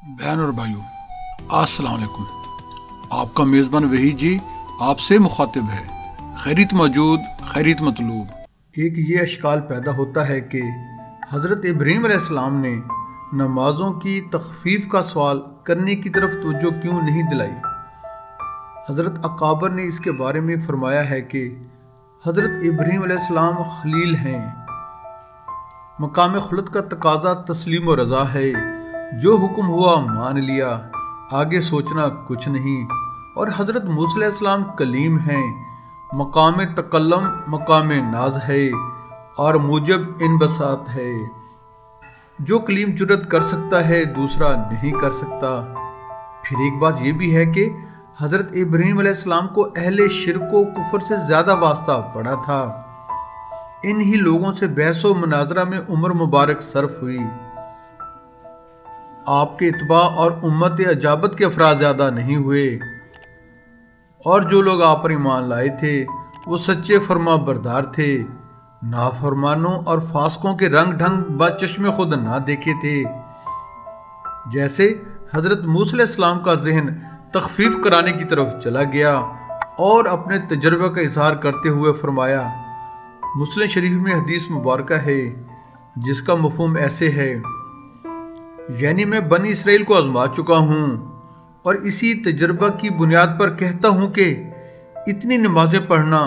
بہن اور بھائیوں، السلام علیکم۔ آپ کا میزبان وحید جی آپ سے مخاطب ہے۔ خیریت موجود، خیریت مطلوب۔ ایک یہ اشکال پیدا ہوتا ہے کہ حضرت ابراہیم علیہ السلام نے نمازوں کی تخفیف کا سوال کرنے کی طرف توجہ کیوں نہیں دلائی؟ حضرت اکابر نے اس کے بارے میں فرمایا ہے کہ حضرت ابراہیم علیہ السلام خلیل ہیں۔ مقام خلد کا تقاضا تسلیم و رضا ہے، جو حکم ہوا مان لیا، آگے سوچنا کچھ نہیں۔ اور حضرت موسیٰ علیہ السلام کلیم ہیں، مقام تکلم مقام ناز ہے اور موجب انبساط ہے۔ جو کلیم جرت کر سکتا ہے دوسرا نہیں کر سکتا۔ پھر ایک بات یہ بھی ہے کہ حضرت ابراہیم علیہ السلام کو اہل شرک و کفر سے زیادہ واسطہ پڑا تھا۔ انہی لوگوں سے بحث و مناظرہ میں عمر مبارک صرف ہوئی۔ آپ کے اتباع اور امت اجابت کے افراد زیادہ نہیں ہوئے، اور جو لوگ آپ پر ایمان لائے تھے وہ سچے فرما بردار تھے، نافرمانوں اور فاسقوں کے رنگ ڈھنگ بچشم خود نہ دیکھے تھے۔ جیسے حضرت موسیٰ علیہ السلام کا ذہن تخفیف کرانے کی طرف چلا گیا اور اپنے تجربہ کا اظہار کرتے ہوئے فرمایا۔ مسلم شریف میں حدیث مبارکہ ہے جس کا مفہوم ایسے ہے، یعنی میں بنی اسرائیل کو آزما چکا ہوں اور اسی تجربہ کی بنیاد پر کہتا ہوں کہ اتنی نمازیں پڑھنا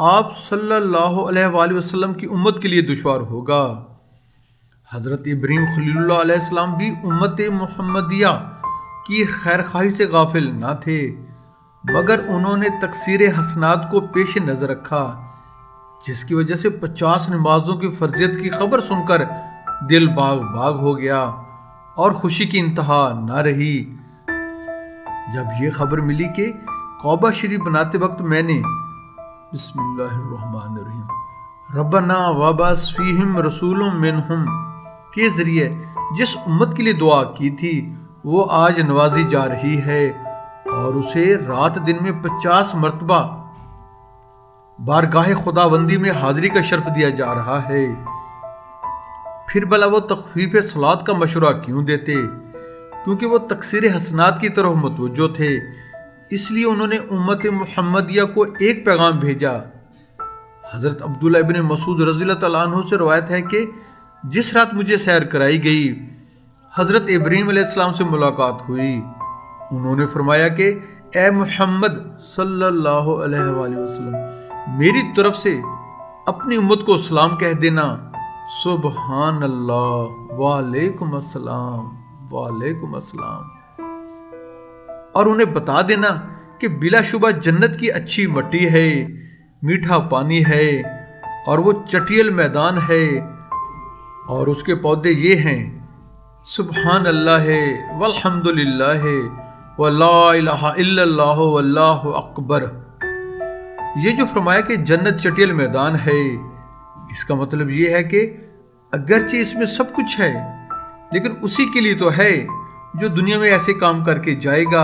آپ صلی اللہ علیہ وآلہ وسلم کی امت کے لیے دشوار ہوگا۔ حضرت ابراہیم خلیل اللہ علیہ السلام بھی امت محمدیہ کی خیر خواہی سے غافل نہ تھے، مگر انہوں نے تقصیر حسنات کو پیش نظر رکھا، جس کی وجہ سے 50 نمازوں کی فرضیت کی خبر سن کر دل باغ باغ ہو گیا اور خوشی کی انتہا نہ رہی۔ جب یہ خبر ملی کہ کعبہ شریف بناتے وقت میں نے بسم اللہ الرحمن الرحیم ربنا وابعث فیہم رسول منہم کے ذریعے جس امت کے لیے دعا کی تھی وہ آج نوازی جا رہی ہے، اور اسے رات دن میں 50 مرتبہ بارگاہ خداوندی میں حاضری کا شرف دیا جا رہا ہے۔ پھر بھلا وہ تخفیف صلاۃ کا مشورہ کیوں دیتے؟ کیونکہ وہ تقصیر حسنات کی طرف متوجہ تھے، اس لیے انہوں نے امت محمدیہ کو ایک پیغام بھیجا۔ حضرت عبداللہ ابن مسعود رضی اللہ تعالیٰ عنہ سے روایت ہے کہ جس رات مجھے سیر کرائی گئی حضرت ابراہیم علیہ السلام سے ملاقات ہوئی۔ انہوں نے فرمایا کہ اے محمد صلی اللہ علیہ وآلہ وسلم، میری طرف سے اپنی امت کو سلام کہہ دینا۔ سبحان اللہ، وعلیکم السلام، وعلیکم السلام۔ اور انہیں بتا دینا کہ بلا شبہ جنت کی اچھی مٹی ہے، میٹھا پانی ہے اور وہ چٹیل میدان ہے، اور اس کے پودے یہ ہیں، سبحان اللہ ہے والحمد للہ ہے ولا الہ الا اللہ واللہ اکبر۔ یہ جو فرمایا کہ جنت چٹیل میدان ہے، اس کا مطلب یہ ہے کہ اگرچہ اس میں سب کچھ ہے، لیکن اسی کے لیے تو ہے جو دنیا میں ایسے کام کر کے جائے گا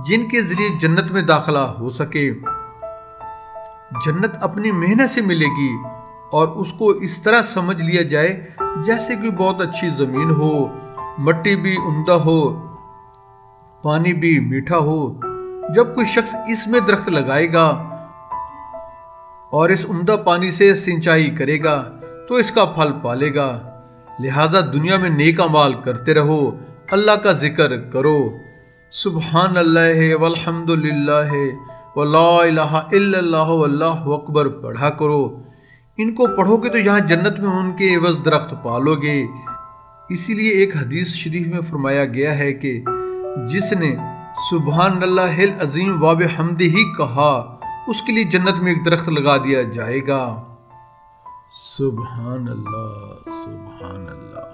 جن کے ذریعے جنت میں داخلہ ہو سکے۔ جنت اپنی محنت سے ملے گی، اور اس کو اس طرح سمجھ لیا جائے جیسے کہ بہت اچھی زمین ہو، مٹی بھی عمدہ ہو، پانی بھی میٹھا ہو۔ جب کوئی شخص اس میں درخت لگائے گا اور اس عمدہ پانی سے سینچائی کرے گا تو اس کا پھل پالے گا۔ لہٰذا دنیا میں نیک اعمال کرتے رہو، اللہ کا ذکر کرو، سبحان اللہ والحمد للہ ولا الہ الا اللہ واللہ اکبر پڑھا کرو۔ ان کو پڑھو گے تو یہاں جنت میں ان کے عوض درخت پالو گے۔ اسی لیے ایک حدیث شریف میں فرمایا گیا ہے کہ جس نے سبحان اللہ العظیم و بحمدہ ہی کہا اس کے لیے جنت میں ایک درخت لگا دیا جائے گا۔ سبحان اللہ، سبحان اللہ۔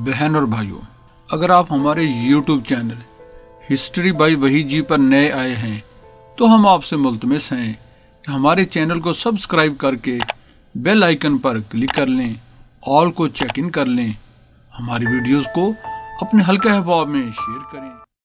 بہن اور بھائیوں، اگر آپ ہمارے YouTube channel history by Waheed ji پر نئے آئے ہیں تو ہم آپ سے ملتمس ہیں کہ ہمارے چینل کو سبسکرائب کر کے بیل آئیکن پر کلک کر لیں، آل کو چیک ان کر لیں، ہماری ویڈیوز کو اپنے حلقہ احباب میں شیئر کریں۔